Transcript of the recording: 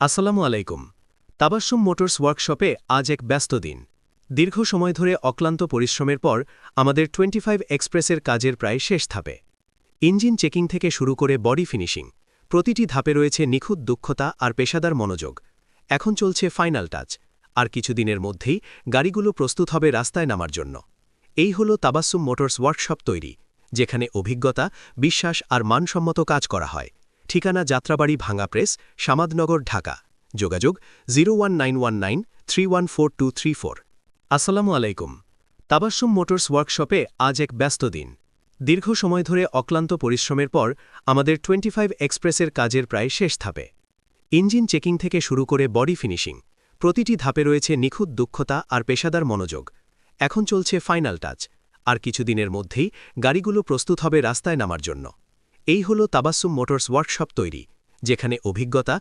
আসসালামু আলাইকুম। তাবাস্সুম মোটরস ওয়ার্কশপে আজ এক ব্যস্ত দিন। দীর্ঘ সময় ধরে অক্লান্ত পরিশ্রমের পর আমাদের 25 এক্সপ্রেসের কাজের প্রায় শেষ ধাপে। ইঞ্জিন চেকিং থেকে শুরু করে বডি ফিনিশিং, প্রতিটি ধাপে রয়েছে নিখুঁত দক্ষতা আর পেশাদার মনোযোগ। এখন চলছে ফাইনাল টাচ, আর কিছুদিনের মধ্যেই গাড়িগুলো প্রস্তুত হবে রাস্তায় নামার জন্য। এই হল তাবাস্সুম মোটরস ওয়ার্কশপ তৈরি, যেখানে অভিজ্ঞতা, বিশ্বাস আর মানসম্মত কাজ করা হয়। ঠিকানা যাত্রাবাড়ি ভাঙা প্রেস, সামাদনগর, ঢাকা। যোগাযোগ 01919314234। আসসালামু আলাইকুম। তাবাস্সুম মোটরস ওয়ার্কশপে আজ এক ব্যস্ত দিন। দীর্ঘ সময় ধরে অক্লান্ত পরিশ্রমের পর আমাদের 25 এক্সপ্রেসের কাজের প্রায় শেষ ধাপে। ইঞ্জিন চেকিং থেকে শুরু করে বডি ফিনিশিং, প্রতিটি ধাপে রয়েছে নিখুঁত দক্ষতা আর পেশাদার মনোযোগ। এখন চলছে ফাইনাল টাচ, আর কিছুদিনের মধ্যেই গাড়িগুলো প্রস্তুত হবে রাস্তায় নামার জন্য। এই হল তাবাস্সুম মোটরস ওয়ার্কশপ তৈরি, যেখানে অভিজ্ঞতা,